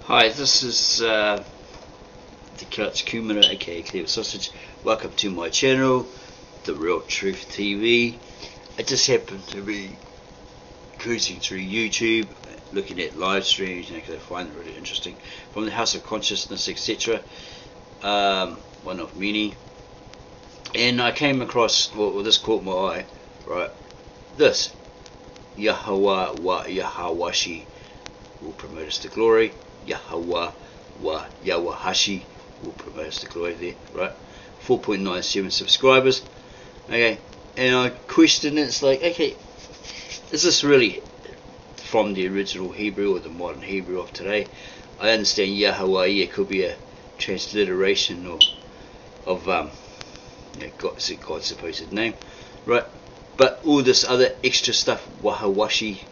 Hi, this is the Couch Kumara, aka Clear Sausage. Welcome to my channel, The Real Truth TV. I just happened to be cruising through YouTube, looking at live streams, because I find it really interesting, from the House of Consciousness, etc. One of many. And I came across, well, this caught my eye, right? This, Yahweh wa Yahwashi will promote us to glory. Yahweh wa Yahwahashi will promote us to glory there, right? 4.97 subscribers. Okay, and I questioned it, it's like, okay, is this really from the original Hebrew or the modern Hebrew of today? I understand Yahweh, yeah, could be a transliteration of God's supposed name, right? But all this other extra stuff, Wahawashi,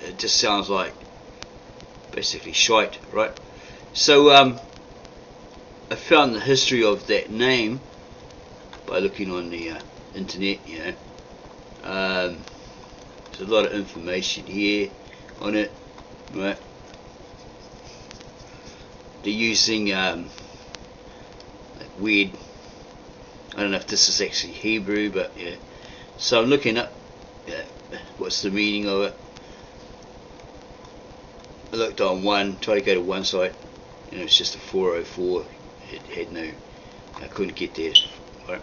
it just sounds like basically shite, right? So I found the history of that name by looking on the internet. There's a lot of information here on it, right? They're using like weird, I don't know if this is actually Hebrew, but yeah. So I'm looking up what's the meaning of it. I looked on one, tried to go to one site, and it was just a 404. It had no, I couldn't get there, right?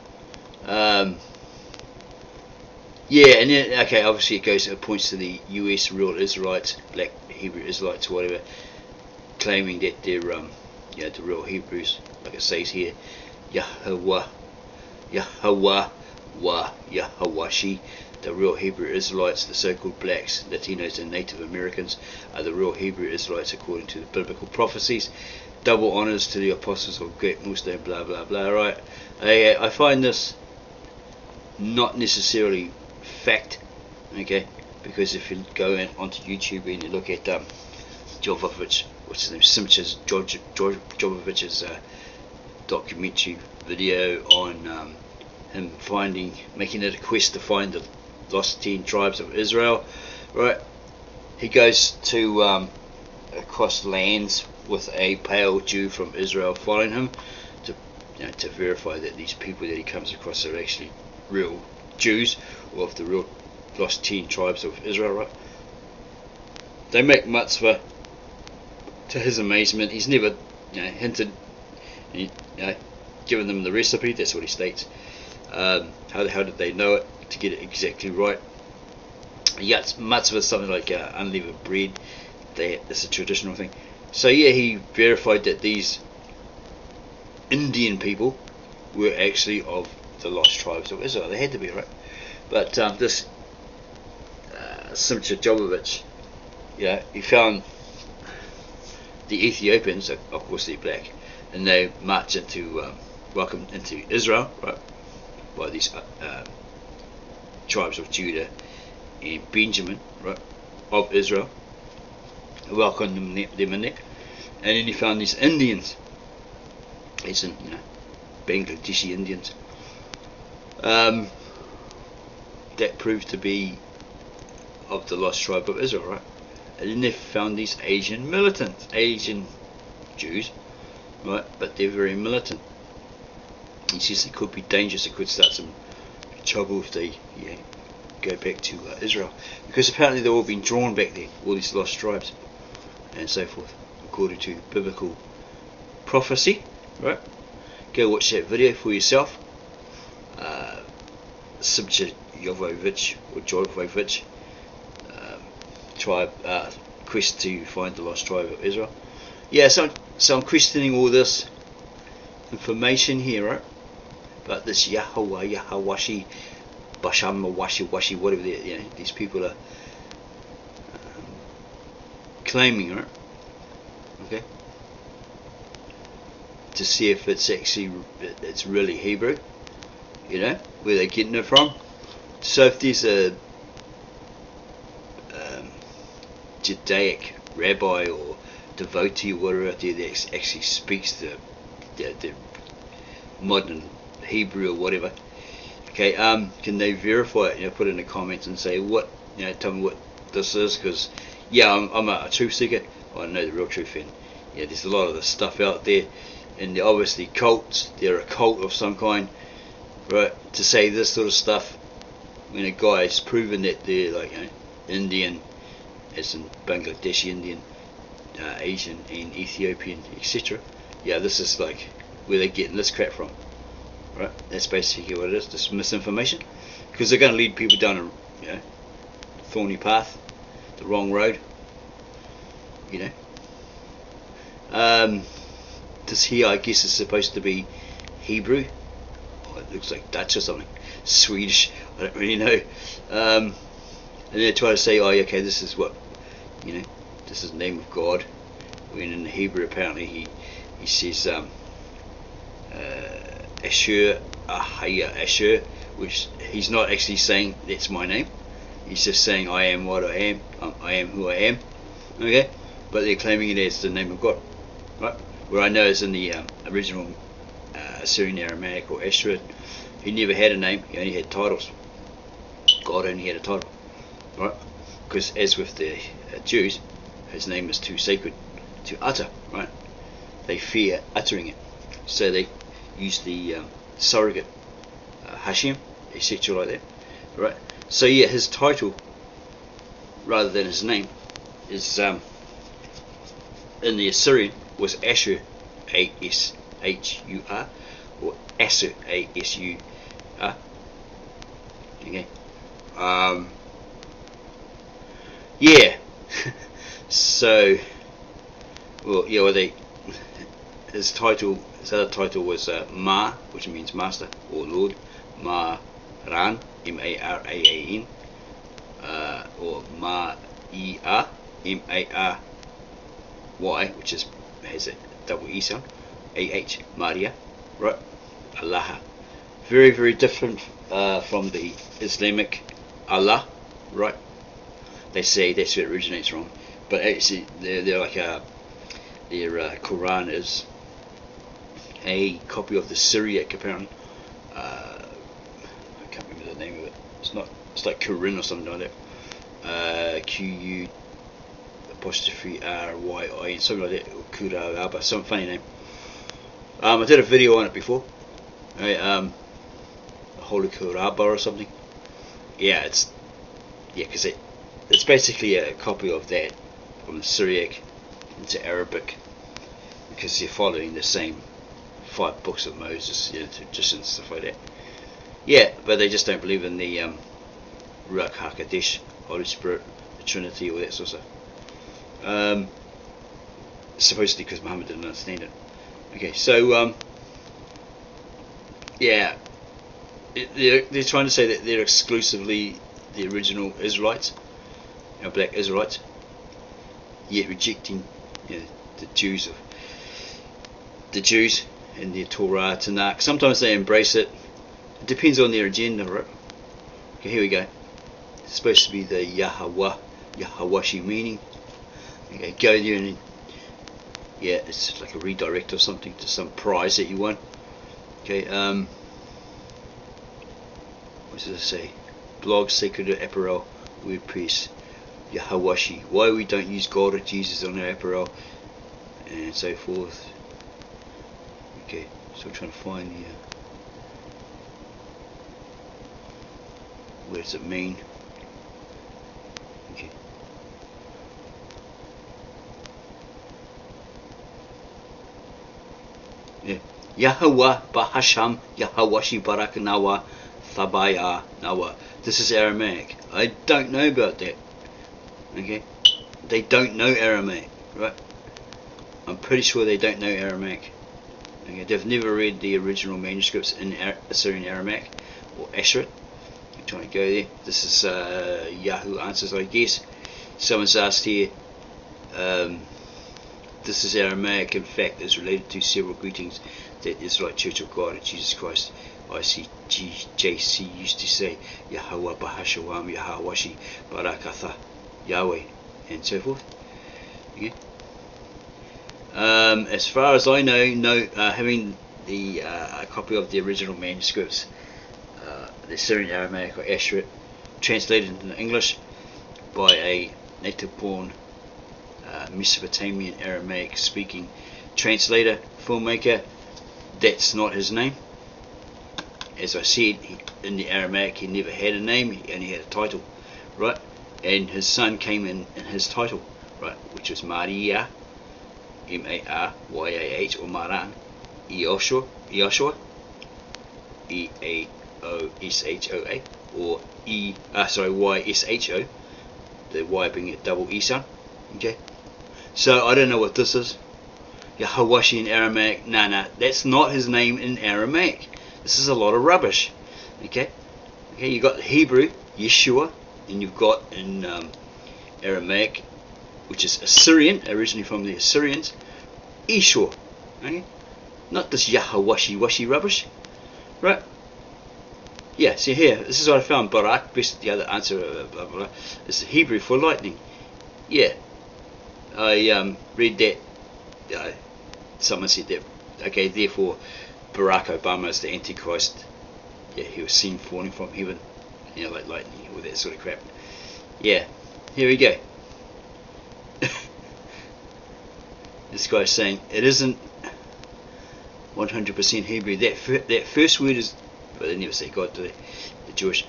Yeah, and then, okay, obviously it points to the US real Israelites, black Hebrew Israelites, or whatever, claiming that they're, the real Hebrews, like it says here, Yahweh wa Yahwashi. The real Hebrew Israelites, the so-called blacks, Latinos and Native Americans, are the real Hebrew Israelites according to the biblical prophecies. Double honors to the apostles of great Muslim, blah blah blah, right? I find this not necessarily fact, okay, because if you go onto YouTube and you look at Jovovich, what's his name, Jovovich's documentary video on him making it a quest to find the lost 10 tribes of Israel, right? He goes to across lands with a pale Jew from Israel following him to verify that these people that he comes across are actually real Jews, or of the real lost 10 tribes of Israel, right? They make mitzvah. To his amazement, he's never hinted, given them the recipe. That's what he states. How did they know it to get it exactly right? Matzah is something like unleavened bread. It's a traditional thing. So yeah, he verified that these Indian people were actually of the lost tribes of Israel. They had to be, right? But this Simcha Jovovich, he found the Ethiopians, of course they're black, and they march welcome into Israel, right? By these tribes of Judah and Benjamin, right, of Israel, welcomed them in there, and then he found these Indians, as in Bangladeshi Indians, that proved to be of the lost tribe of Israel, right? And then they found these Asian Jews, right? But they're very militant. He says it could be dangerous. It could start some trouble if they go back to Israel, because apparently they've all been drawn back there, all these lost tribes and so forth, according to biblical prophecy, right? Go watch that video for yourself. Simcha Jovovich or Jovovich tribe quest to find the lost tribe of Israel. Yeah, so I'm questioning all this information here, right? But this Yahweh, Yahwashi, Basham, Washi, whatever these people are claiming, right? Okay, to see if it's really Hebrew, where they're getting it from. So if there's a Judaic rabbi or devotee or whatever out there that actually speaks the modern Hebrew or whatever, okay, can they verify it? Put in the comments and say what, tell me what this is, because I'm a truth seeker. I know the real truth, and Yeah, there's a lot of this stuff out there, and they're obviously cults. They're a cult of some kind, right? To say this sort of stuff when a guy has proven that they're like, Indian, as in Bangladeshi Indian, Asian and Ethiopian, etc. Yeah, this is like where they're getting this crap from, right? That's basically what it is. This misinformation, because they're going to lead people down a thorny path, the wrong road. This here, I guess, is supposed to be Hebrew. Oh, it looks like Dutch or something. Swedish, I don't really know. And they try to say, oh, okay, this is what, this is the name of God. When in Hebrew, apparently, he says Asher, Ahaya, Asher, which he's not actually saying that's my name. He's just saying I am what I am. I am who I am. Okay, but they're claiming it as the name of God, right? Where I know is in the original Assyrian Aramaic or Asher, he never had a name. He only had titles. God only had a title, right? Because as with the Jews, his name is too sacred to utter, right? They fear uttering it, so they use the surrogate Hashem, etc. like that, right? So yeah, his title rather than his name is in the Assyrian was Ashur, A-S-H-U-R, or Asur, A-S-U-R. Okay. Yeah. So, his other title was Ma, which means master or Lord, Ma-Ran, M-A-R-A-A-N, or Ma-I-A, M-A-R-Y, which has a double E sound, A-H, Maria, right? Allah. Very, very different from the Islamic Allah, right? They say that's where it originates from, but actually they're like their Quran is a copy of the Syriac, apparently. I can't remember the name of it. It's like Quran or something like that. Q-U apostrophe R-Y-I, something like that, or Kuraba, some funny name. I did a video on it before. Right, Holy Kuraba or something. Yeah, because it's basically a copy of that from the Syriac into Arabic, because they're following the same 5 books of Moses, traditions and stuff like that. Yeah, but they just don't believe in the Ruach HaKodesh, Holy Spirit, the Trinity, all that sort of stuff. Supposedly because Muhammad didn't understand it. Okay, so yeah, they're trying to say that they're exclusively the original Israelites, black Israelites, yet rejecting the Jews and their Torah, Tanakh. Sometimes they embrace it. It depends on their agenda, right? Okay, here we go. It's supposed to be the Yahawashi meaning. Okay, go there and it's like a redirect or something to some prize that you won. Okay, what does it say? Blog, Sacred Apparel, WordPress, Yahawashi. Why we don't use God or Jesus on our apparel, and so forth. Okay, so we're trying to find the what does it mean? Okay. Yeah. Yahweh Bahasham Yahawashi Barak Nawa Thabaya Nawa. This is Aramaic. I don't know about that. Okay? They don't know Aramaic, right? I'm pretty sure they don't know Aramaic. Okay? They've never read the original manuscripts in Assyrian Aramaic or Asherit. I'm trying to go there. This is Yahoo Answers, I guess. Someone's asked here. This is Aramaic, in fact, is related to several greetings that Israelite Church of God and Jesus Christ ICJC used to say, Yahweh Bahashawam, Yahawashi Barakatha, Yahweh, and so forth. Okay. As far as I know, having the a copy of the original manuscripts, the Syrian Aramaic or Asherit, translated into English by a native-born Mesopotamian Aramaic speaking translator, filmmaker. That's not his name. As I said, in the Aramaic he never had a name, he only had a title, right? And his son came in his title, right, which was Maria, Maryah, or Maran, Eoshoa, Eaoshoa, or Ysho, the Y being a double E sound. Okay, so I don't know what this is. Yahawashi in Aramaic, nah, that's not his name in Aramaic. This is a lot of rubbish. Okay, you got the Hebrew, Yeshua, and you've got in Aramaic, which is Assyrian, originally from the Assyrians, Ishua. Okay, not this Yahawashi rubbish, right? Yeah, see here, this is what I found. Barak, best the other answer, blah, blah, blah, is the Hebrew for lightning. Yeah, I read that. Someone said that. Okay, therefore Barack Obama is the Antichrist. Yeah, he was seen falling from heaven, like lightning, all that sort of crap. Yeah, here we go. This guy's saying it isn't 100% Hebrew. That first word is, but they never say God, do they? The Jewish.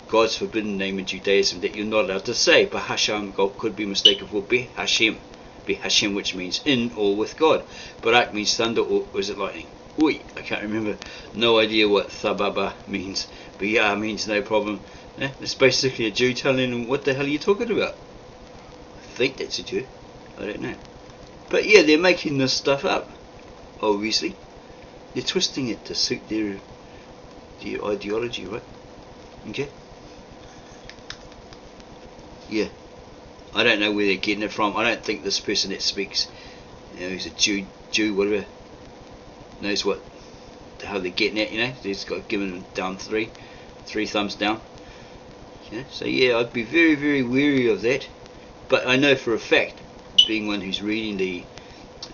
God's forbidden name in Judaism that you're not allowed to say. Bahasham, God could be mistaken for Behashem. Behashem, which means in or with God. Barak means thunder, or is it lightning? Oi, I can't remember. No idea what Thababa means. But yeah, means no problem. It's basically a Jew telling him, what the hell are you talking about? I think that's a Jew. I don't know. But yeah, they're making this stuff up. Obviously. They're twisting it to suit their ideology, right? Okay? Yeah. I don't know where they're getting it from. I don't think this person that speaks, he's a Jew, whatever, knows what the hell they're getting at, They've got given them down three thumbs down. So yeah, I'd be very, very wary of that. But I know for a fact, being one who's reading the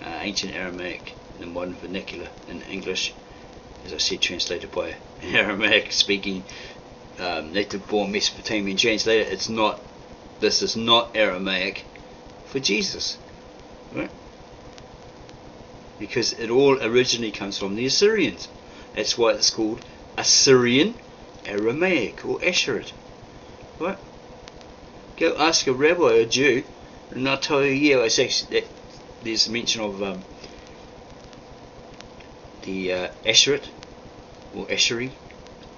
ancient Aramaic in the modern vernacular in English, as I said, translated by an Aramaic speaking native born Mesopotamian translator, this is not Aramaic for Jesus, right? Because it all originally comes from the Assyrians. That's why it's called Assyrian Aramaic or Asherit, right? Go ask a rabbi or a Jew, and they'll tell you, yeah, it's actually that there's mention of the Asherit or Asheri,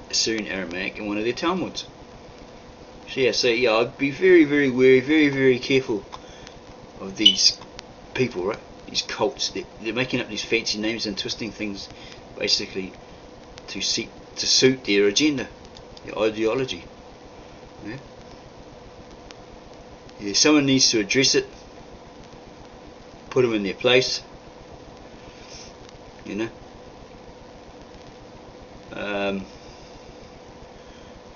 Assyrian Aramaic, in one of their Talmuds. So yeah, I'd be very, very wary, very, very careful of these people, right? These cults. They're making up these fancy names and twisting things, basically, to suit their agenda, their ideology. Yeah, someone needs to address it, put them in their place.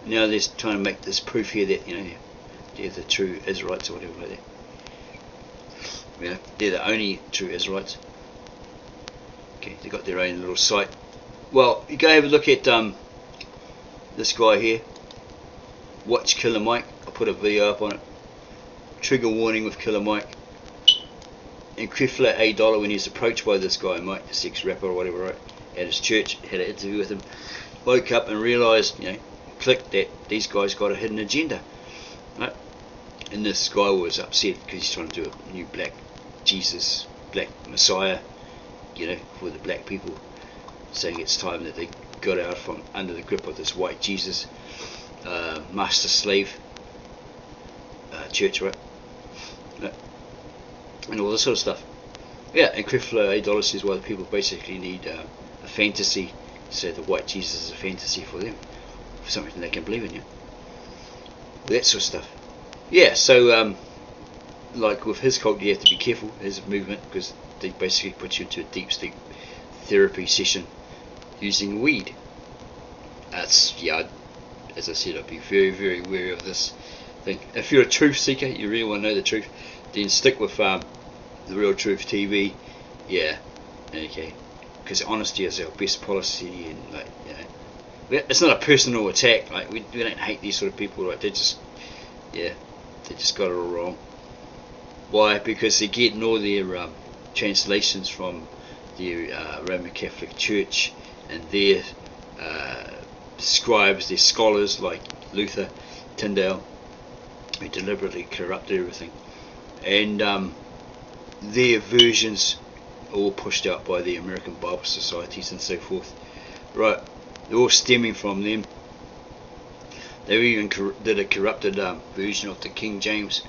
Now they're trying to make this proof here that they're the true Israelites or whatever like that. They're the only true Israelites. Okay, they've got their own little site. Well, you go have a look at this guy here. Watch Killer Mike. I'll put a video up on it. Trigger warning with Killer Mike. And Creflo $8 when he was approached by this guy, Mike, the sex rapper or whatever, right, at his church, had an interview with him. Woke up and realised, clicked that these guys got a hidden agenda, right? And this guy was upset because he's trying to do a new black Jesus, black Messiah, for the black people, saying it's time that they got out from under the grip of this white Jesus, master slave church, right? And all this sort of stuff. Yeah, and Creflo $8 says, well, the people basically need a fantasy, so the white Jesus is a fantasy for them, for something they can believe in, that sort of stuff. Yeah, so like with his cult, you have to be careful, his movement, because they basically put you into a deep sleep therapy session using weed. As I said, I'd be very, very wary of this thing. If you're a truth seeker, you really want to know the truth, then stick with the Real Truth TV. Yeah, okay, because honesty is our best policy, and it's not a personal attack. We don't hate these sort of people. They just got it all wrong. Why? Because they're getting all their translations from the Roman Catholic Church and their scribes, their scholars like Luther, Tyndale, who deliberately corrupted everything, and their versions all pushed out by the American Bible Societies and so forth. Right, they're all stemming from them. They even did a corrupted version of the King James.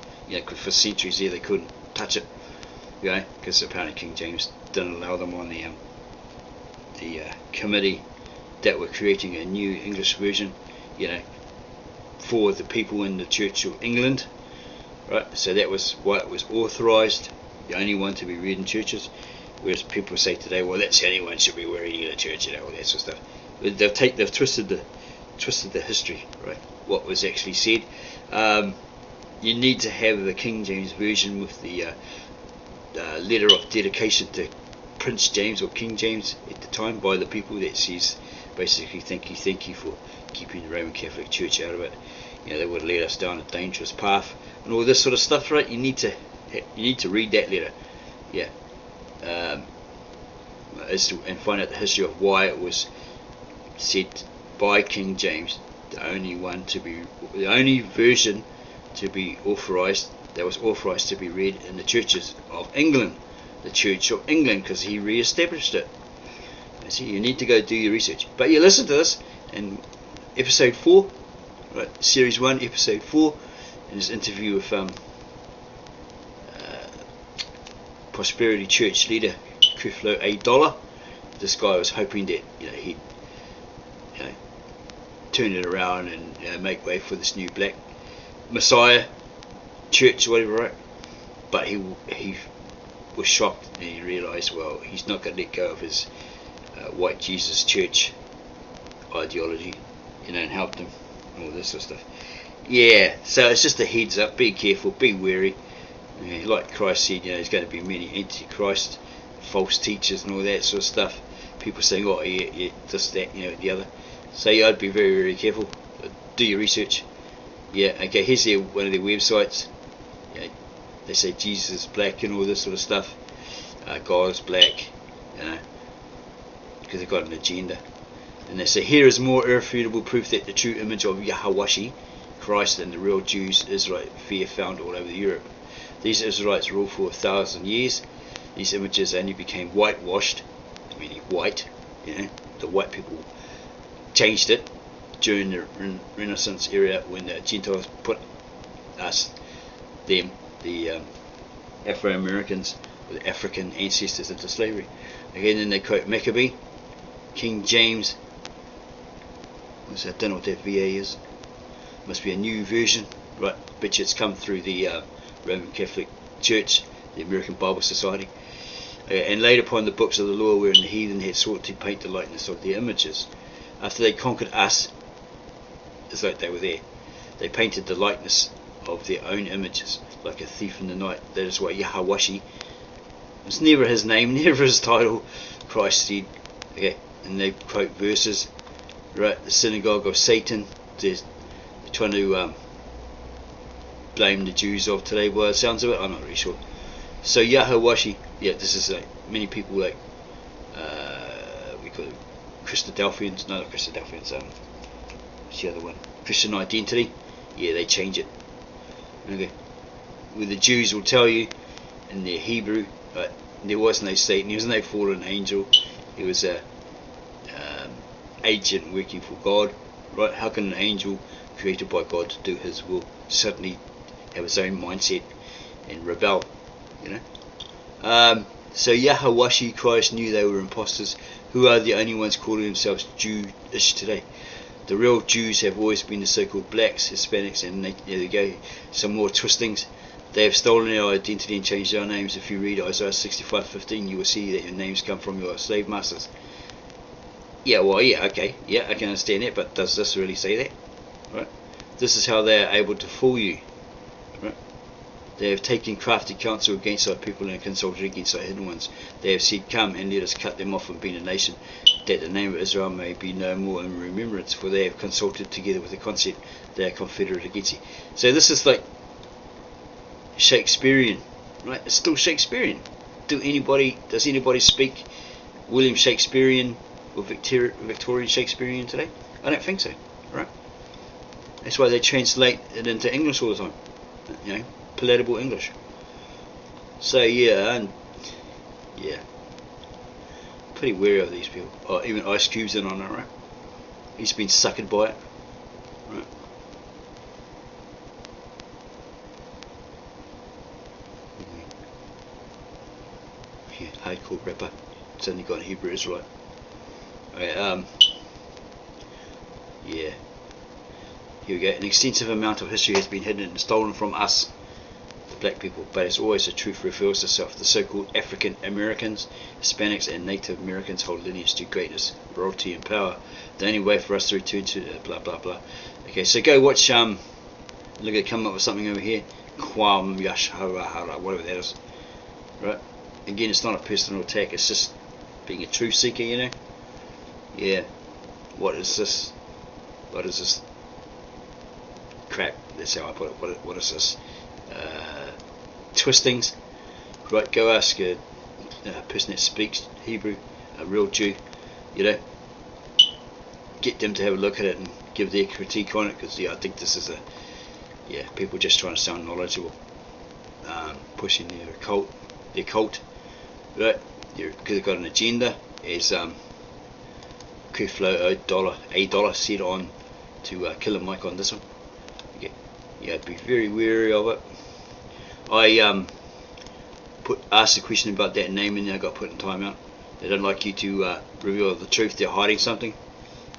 Cause for centuries there they couldn't touch it, because apparently King James didn't allow them on the committee that were creating a new English version, for the people in the Church of England, right? So that was why it was authorised, the only one to be read in churches. Whereas people say today, well, that's the only one should be reading in a church, all that sort of stuff. But they've twisted the history, right? What was actually said. You need to have the King James version with the letter of dedication to Prince James or King James at the time by the people that says basically thank you for keeping the Roman Catholic Church out of it. They would have led us down a dangerous path and all this sort of stuff, right? You need to read that letter, and find out the history of why it was said by King James, the only version to be authorised, that was authorised to be read in the churches of England, the Church of England, because he re-established it. See, you need to go do your research. But you listen to this in episode 4, right? Series 1, episode 4, in this interview with Prosperity Church leader Creflo A. Dollar. This guy was hoping that he'd turn it around and make way for this new black Messiah church or whatever, right? But he was shocked and he realised, well, he's not going to let go of his white Jesus church ideology, and help them, all this sort of stuff. So it's just a heads up, be careful, be wary. Like Christ said, there's going to be many antichrist, false teachers and all that sort of stuff. People saying, oh yeah, this, that, the other. So I'd be very, very careful. Do your research. Okay, here's one of their websites. They say Jesus is black and all this sort of stuff. God is black, because they've got an agenda. And they say, here is more irrefutable proof that the true image of Yahweh, Christ, and the real Jews, Israelite, fear found all over Europe. These Israelites ruled for 1,000 years. These images only became whitewashed, meaning white. The white people changed it during the Renaissance era when the Gentiles put the Afro-Americans with African ancestors into slavery. Again, then they quote Maccabee, King James. I don't know what that VA is. Must be a new version, right? Bet you it's come through the Roman Catholic Church, the American Bible Society. And laid upon the books of the law wherein the heathen had sought to paint the likeness of their images. After they conquered us, it's like they were there, they painted the likeness of their own images, like a thief in the night. That is why Yahweh, it's never his name, never his title. Christ said, and they quote verses, right? The synagogue of Satan. They're trying to blame the Jews of today. Well, it sounds of it, I'm not really sure. So Yahweh, this is like many people like we call it Christadelphians, no, not Christadelphians. What's the other one? Christian identity. They change it. Okay. Well, the Jews will tell you in their Hebrew, there was no Satan. He was no fallen angel. He was a agent working for God. Right? How can an angel created by God to do His will suddenly have his own mindset and rebel? So Yahweh, Christ, knew they were imposters, who are the only ones calling themselves Jewish today. The real Jews have always been the so-called blacks, Hispanics, and there you go, some more twistings. They have stolen our identity and changed our names. If you read Isaiah 65:15, you will see that your names come from your slave masters. Okay, I can understand that, but does this really say that? Right? This is how they are able to fool you. Right? They have taken crafty counsel against our people and consulted against our hidden ones. They have said, come and let us cut them off and be a nation, that the name of Israel may be no more in remembrance, for they have consulted together with the concept they are confederate against you. So this is like Shakespearean, right? It's still Shakespearean. Does anybody speak William Shakespearean or Victorian Shakespearean today? I don't think so, right? That's why they translate it into English all the time, you know, palatable English. So yeah, pretty wary of these people. Oh, even Ice Cube's in on it, right? He's been suckered by it, right? Yeah, hardcore rapper. It's only got Hebrew Israelite. Okay, yeah. Here we go. An extensive amount of history has been hidden and stolen from us, the black people, but as always the truth reveals itself. The so-called African Americans, Hispanics and Native Americans hold lineage to greatness, royalty and power. The only way for us to return to blah blah blah. Okay, so go watch look at come up with something over here. Kwam Yashara, whatever that is. Right? Again, it's not a personal attack, it's just being a truth seeker, you know? Yeah. What is this? What is this crap? That's how I put it. What is this? Twistings. Right, go ask a person that speaks Hebrew, a real Jew, you know? Get them to have a look at it and give their critique on it, because I think this is people just trying to sound knowledgeable, pushing their cult, right? Because they've got an agenda. As Kuflo $1 set on to Killer Mike on this one. Yeah, be very wary of it. I asked a question about that name and I got put in timeout. They don't like you to reveal the truth. They're hiding something,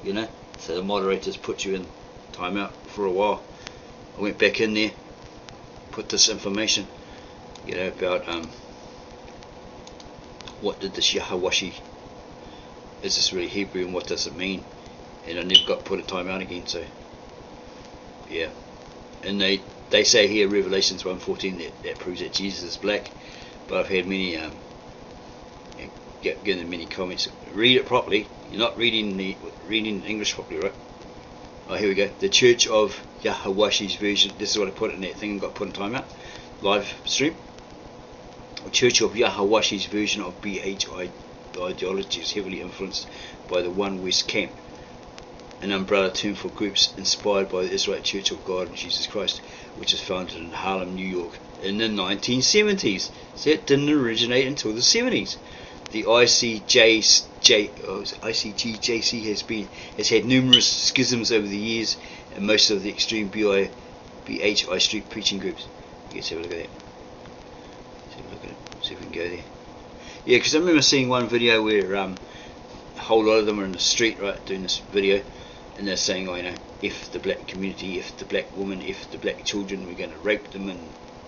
you know. So the moderators put you in timeout for a while. I went back in there, put this information, you know, about what did this Yahawashi, is this really Hebrew and what does it mean? And I never got put in timeout again. So yeah, and they say here Revelations 1:14 that proves that Jesus is black, but I've had many given many comments. Read it properly. You're not reading English properly, right? Oh, here we go. The Church of Yahawashi's version. This is what I put in that thing and got put in timeout. Live stream. The Church of Yahawashi's version of BHI ideology is heavily influenced by the One West camp, an umbrella term for groups inspired by the Israelite Church of God in Jesus Christ, which was founded in Harlem, New York in the 1970s. So it didn't originate until the 70s. The ICGJC has had numerous schisms over the years, and most of the extreme BHI street preaching groups. Let's have a look at that. See if we can go there. Yeah, because I remember seeing one video where a whole lot of them are in the street, right, doing this video, and they're saying, oh, you know, if the black community, if the black woman, if the black children, we're going to rape them and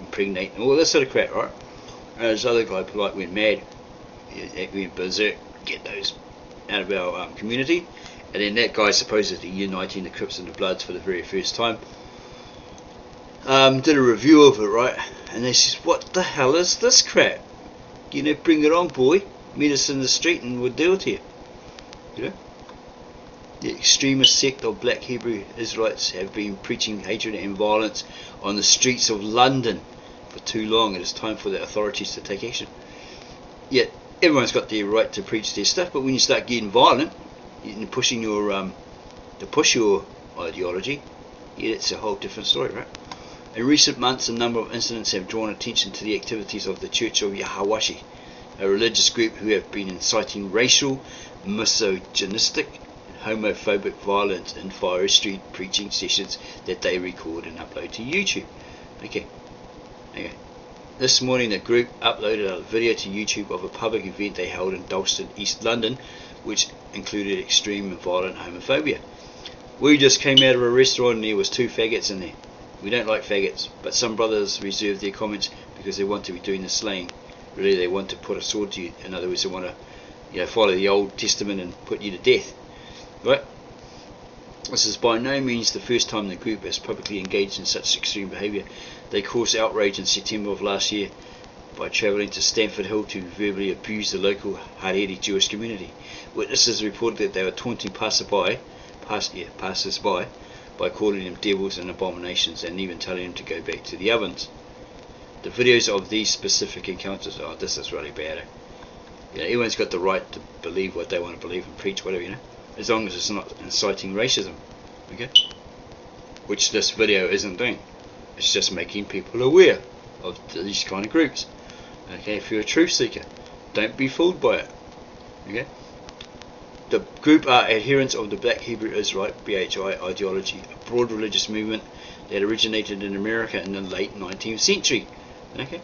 impregnate them, all this sort of crap, right? And this other guy polite went mad. He went berserk, get those out of our community. And then that guy supposedly uniting the Crips and the Bloods for the very first time did a review of it, right? And they says, what the hell is this crap? You know, bring it on, boy. Meet us in the street and we'll deal with you. You know? The extremist sect of black Hebrew Israelites have been preaching hatred and violence on the streets of London for too long. It is time for the authorities to take action. Yet everyone's got the right to preach their stuff, but when you start getting violent and pushing your to push your ideology, yeah, it's a whole different story, right? In recent months, a number of incidents have drawn attention to the activities of the Church of Yahawashi, a religious group who have been inciting racial, misogynistic, and homophobic violence in fiery street preaching sessions that they record and upload to YouTube. Okay. This morning, the group uploaded a video to YouTube of a public event they held in Dalston, East London, which included extreme and violent homophobia. We just came out of a restaurant and there was 2 faggots in there. We don't like faggots, but some brothers reserve their comments because they want to be doing the slaying. Really, they want to put a sword to you. In other words, they want to, you know, follow the Old Testament and put you to death. Right? This is by no means the first time the group has publicly engaged in such extreme behaviour. They caused outrage in September of last year by travelling to Stamford Hill to verbally abuse the local hard-headed Jewish community. Witnesses reported that they were taunting passers-by by calling them devils and abominations and even telling them to go back to the ovens. The videos of these specific encounters, oh, this is really bad. You know, everyone's got the right to believe what they want to believe and preach whatever, you know, as long as it's not inciting racism, okay? Which this video isn't doing. It's just making people aware of these kind of groups. Okay, if you're a truth seeker, don't be fooled by it. Okay. The group are adherents of the Black Hebrew Israelite (BHI) ideology, a broad religious movement that originated in America in the late 19th century. Okay.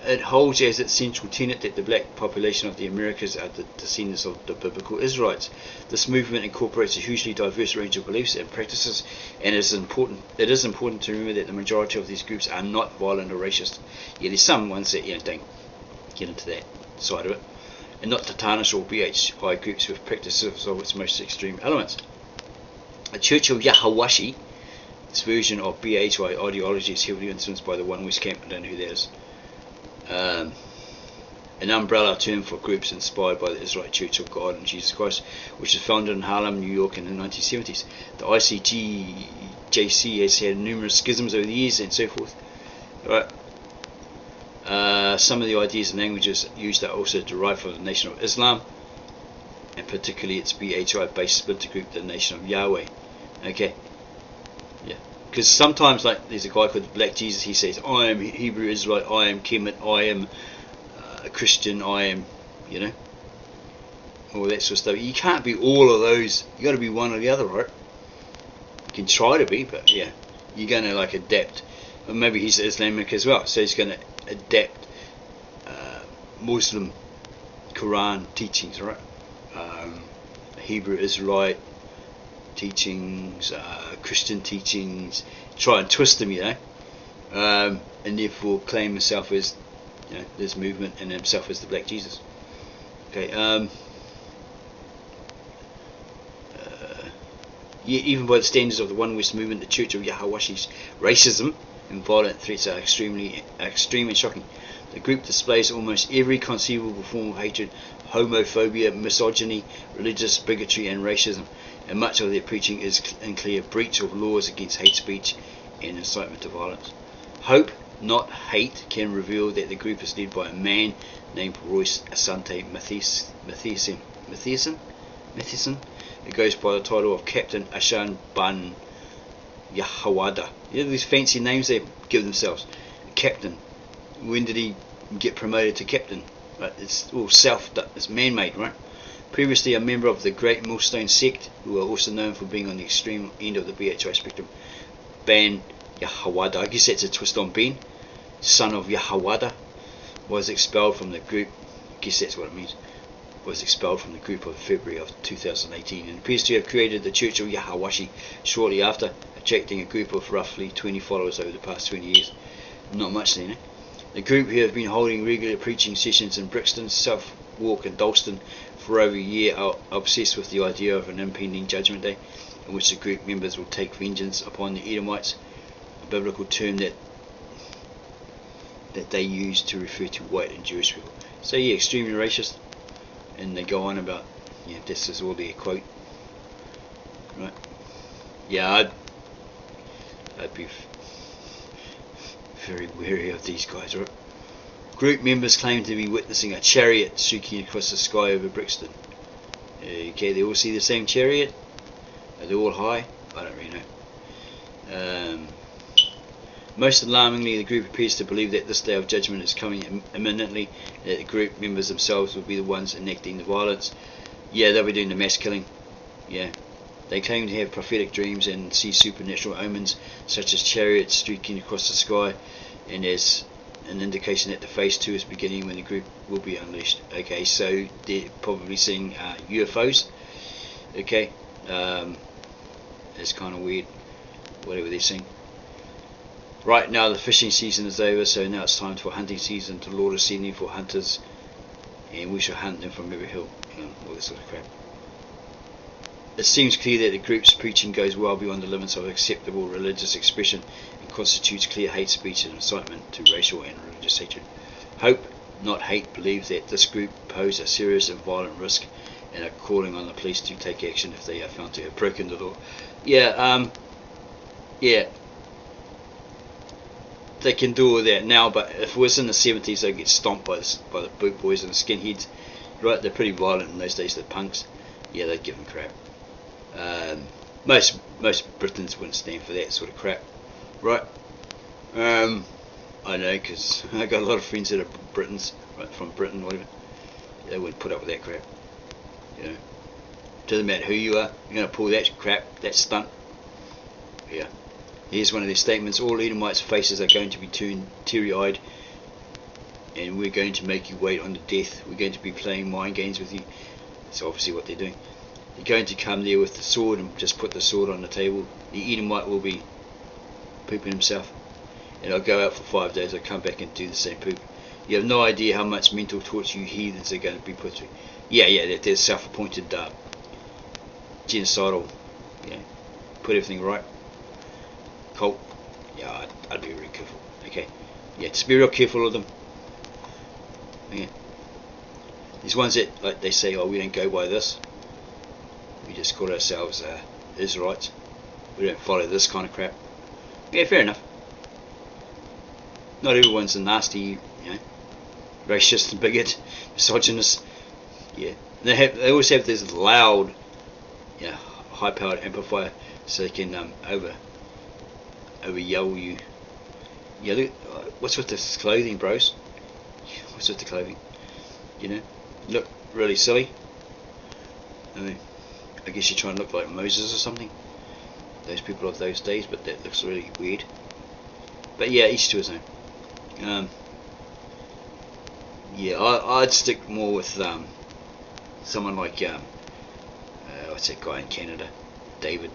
It holds as its central tenet that the black population of the Americas are the descendants of the biblical Israelites. This movement incorporates a hugely diverse range of beliefs and practices, and it is important to remember that the majority of these groups are not violent or racist. Yeah, there's some ones that, you know, don't get into that side of it, and not to tarnish all BHI groups with practices of its most extreme elements. The Church of Yahawashi, this version of BHI ideology, is heavily influenced by the One West camp. I don't know who that is. An umbrella term for groups inspired by the Israelite Church of God and Jesus Christ, which was founded in Harlem, New York in the 1970s. The ICGJC has had numerous schisms over the years and so forth. Right. Some of the ideas and languages used are also derived from the Nation of Islam, and particularly its BHI-based splinter group, the Nation of Yahweh. Okay. Yeah. Because sometimes, like, there's a guy called Black Jesus, he says, I am Hebrew Israelite, I am Kemet, I am a Christian, I am, you know, all that sort of stuff. You can't be all of those. You got to be one or the other, right? You can try to be, but yeah, you're going to, like, adapt. Or maybe he's Islamic as well, so he's going to adapt Muslim Quran teachings, right? Hebrew Israelite teachings, Christian teachings, try and twist them, you know, and therefore claim himself as, you know, this movement and himself as the Black Jesus. Okay. Yet even by the standards of the One West movement, the Church of Yahawashi's racism and violent threats are extreme and shocking. The group displays almost every conceivable form of hatred, homophobia, misogyny, religious bigotry and racism, and much of their preaching is in clear breach of laws against hate speech and incitement to violence. Hope, not hate, can reveal that the group is led by a man named Royce Asante Matheson, who goes by the title of Captain Ashan Ban Yahawada. You know these fancy names they give themselves. Captain. When did he get promoted to captain? Right, it's all it's man-made, right? Previously a member of the Great Millstone sect, who are also known for being on the extreme end of the BHI spectrum, Ban Yahawada, I guess that's a twist on Ben, son of Yahawada, was expelled from the group. I guess that's what it means. Was expelled from the group of February of 2018 and appears to have created the Church of Yahawashi shortly after, attracting a group of roughly 20 followers over the past 20 years. Not much then, eh? The group, who have been holding regular preaching sessions in Brixton, Southwark and Dalston for over a year, are obsessed with the idea of an impending judgment day in which the group members will take vengeance upon the Edomites, a biblical term that they use to refer to white and Jewish people. So yeah, extremely racist, and they go on about, yeah, this is all their quote, right? Yeah, I'd be very wary of these guys, right? Group members claim to be witnessing a chariot streaking across the sky over Brixton. Okay, they all see the same chariot? Are they all high? I don't really know. Most alarmingly, the group appears to believe that this day of judgment is coming imminently, and that the group members themselves will be the ones enacting the violence. Yeah, they'll be doing the mass killing. Yeah. They claim to have prophetic dreams and see supernatural omens, such as chariots streaking across the sky, and as an indication that the phase 2 is beginning when the group will be unleashed. Okay, so they're probably seeing UFOs. Okay, it's kind of weird, whatever they're seeing. Right now the fishing season is over, so now it's time for hunting season. The Lord is sending for hunters, and we shall hunt them from every hill, all this sort of crap. It seems clear that the group's preaching goes well beyond the limits of acceptable religious expression and constitutes clear hate speech and incitement to racial and religious hatred. Hope, not hate, believes that this group pose a serious and violent risk and are calling on the police to take action if they are found to have broken the law. Yeah, they can do all that now, but if it was in the 70s, they'd get stomped by the boot boys and the skinheads. Right, they're pretty violent in those days, the punks. Yeah, they'd give them crap. Most Britons wouldn't stand for that sort of crap. Right. I know, because I got a lot of friends that are Britons, right, from Britain, whatever. They wouldn't put up with that crap. You know, doesn't matter who you are, you're going to pull that crap, that stunt. Yeah. Here's one of their statements: all Edomites' faces are going to be turned teary-eyed, and we're going to make you wait on the death. We're going to be playing mind games with you. That's obviously what they're doing. You're going to come there with the sword and just put the sword on the table. The Edomite will be pooping himself, and I'll go out for 5 days. I'll come back and do the same poop. You have no idea how much mental torture you heathens are going to be put through. Yeah, they're self-appointed genocidal. Yeah, put everything right. Cult. Yeah, I'd be really careful. Okay. Yeah, just be real careful of them. Okay. These ones that, like, they say, oh, we don't go by this. We just call ourselves Israelites. We don't follow this kind of crap. Yeah, fair enough. Not everyone's a nasty, you know, racist and bigot, misogynist. Yeah, they always have this loud, yeah, high-powered amplifier, so they can over yell you. Yeah, look, what's with this clothing, bros? What's with the clothing? You know, look really silly. I mean, I guess you're trying to look like Moses or something. Those people of those days, but that looks really weird. But yeah, each to his own. Yeah, I'd stick more with someone like what's that guy in Canada, David,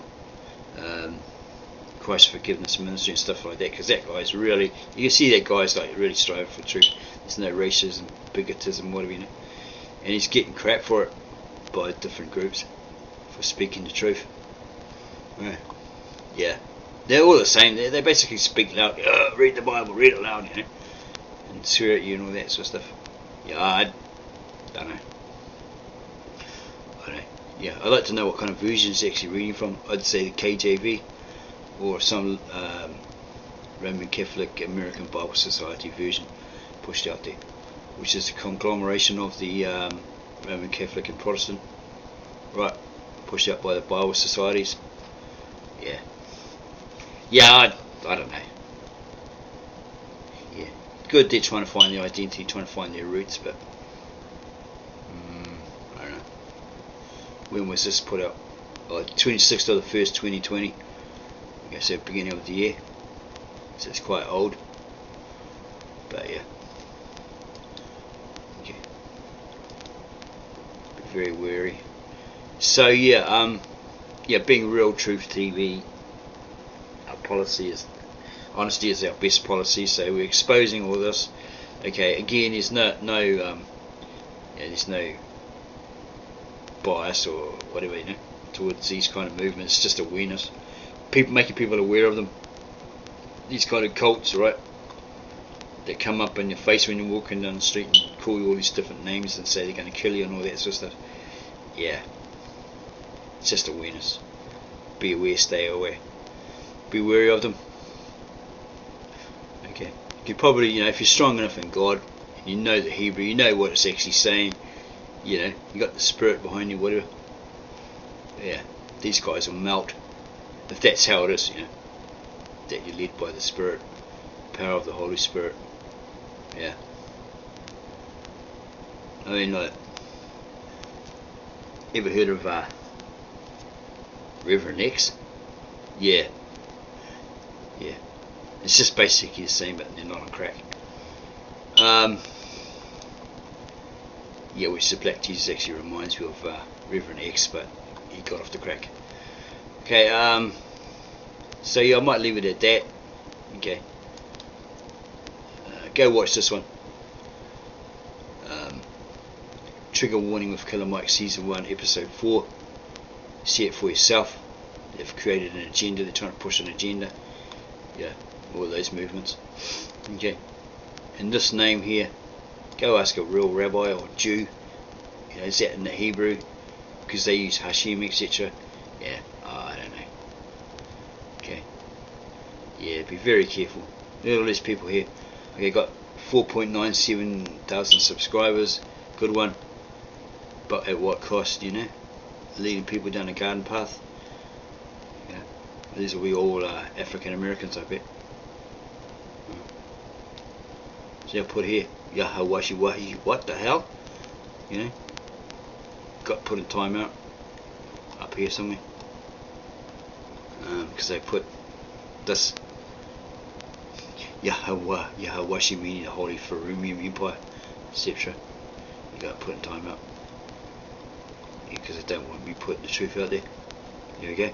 Christ Forgiveness Ministry and stuff like that, because that guy's really, you can see that guy's like really striving for truth. There's no racism, bigotism, whatever, you know, and he's getting crap for it by different groups for speaking the truth. Yeah, they're all the same. They basically speak loud. Read the Bible, read it loud, you know, and swear at you and all that sort of stuff. Yeah, I don't know. Yeah, I'd like to know what kind of version it's actually reading from. I'd say the KJV or some Roman Catholic American Bible Society version pushed out there, which is a conglomeration of the Roman Catholic and Protestant, right, pushed out by the Bible Societies. Yeah, I don't know. Yeah, good, they're trying to find their identity, trying to find their roots, but I don't know. When was this put out? 26th of the 1st, 2020. I guess at the beginning of the year. So it's quite old. But yeah. Okay. Be very wary. So yeah, being Real Truth TV, our policy is honesty is our best policy. So we're exposing all this. Okay, again, there's there's no bias or whatever, you know, towards these kind of movements. It's just awareness, making people aware of them. These kind of cults, right, that come up in your face when you're walking down the street and call you all these different names and say they're going to kill you and all that sort of stuff. Yeah, it's just awareness. Be aware, stay aware, be wary of them. Okay, you could probably, you know, if you're strong enough in God and you know the Hebrew, you know what it's actually saying, you know, you got the Spirit behind you, whatever. Yeah, these guys will melt if that's how it is, you know, that you're led by the Spirit, power of the Holy Spirit. Yeah, I mean, like, ever heard of Reverend X? Yeah, it's just basically the same, but they're not on crack. Yeah, which the Black Jesus actually reminds me of Reverend X, but he got off the crack. Okay, so yeah, I might leave it at that. Okay, go watch this one. Trigger Warning with Killer Mike Season 1 Episode 4. See it for yourself. They've created an agenda, they're trying to push an agenda. Yeah, all those movements. Okay, and this name here, go ask a real rabbi or Jew, you know, is that in the Hebrew? Because they use Hashem, etc. Yeah, I don't know. Okay, yeah, be very careful. Look at all these people here. Okay, got 4.97 thousand subscribers. Good one. But at what cost, you know? Leading people down a garden path. Yeah. These will be all African Americans, I bet. So I put here, Yahawashi Wahi, what the hell? You know? Got put in timeout up here somewhere. Because they put this Yahawashi meaning the Holy Farumium Empire, etc. You got put in timeout. Because I don't want me putting the truth out there. There we go.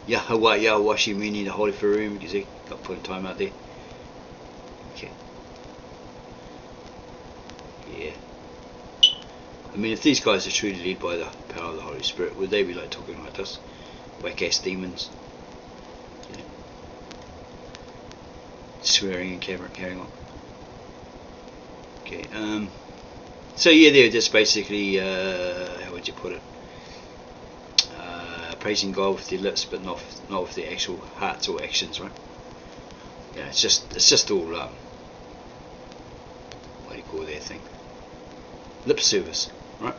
Yahawashi meaning the Holy Farum, you see, got put in timeout there. Okay. Yeah. I mean, if these guys are truly led by the power of the Holy Spirit, would they be like talking like this? Whack ass demons. You know? Swearing and carrying on. Okay, so yeah, they're just basically, how would you put it? Praising God with their lips, but not with their actual hearts or actions, right? Yeah, it's just all, what do you call that thing? Lip service, right?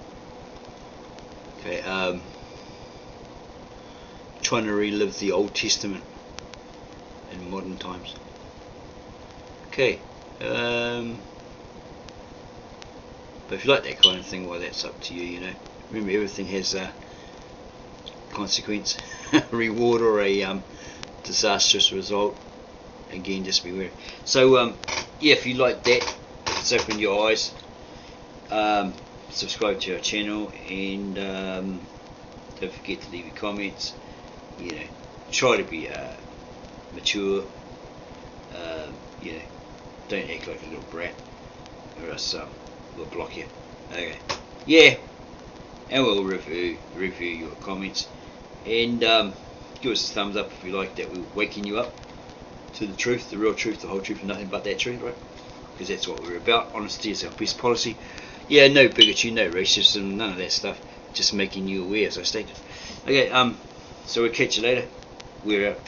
Okay, trying to relive the Old Testament in modern times. Okay, but if you like that kind of thing, well, that's up to you, you know. Remember, everything has a consequence, reward, or a disastrous result. Again, just be aware. So, yeah, if you like that, it's opened your eyes. Subscribe to our channel, and don't forget to leave your comments. You know, try to be mature. You know, don't act like a little brat, or else we'll block you. Okay, yeah, and we'll review your comments, and give us a thumbs up if you like that. We're waking you up to the truth, the real truth, the whole truth, and nothing but that truth, right? Because that's what we're about. Honesty is our best policy. Yeah, no bigotry, no racism, none of that stuff. Just making you aware, as I stated. Okay, so we'll catch you later. We're out.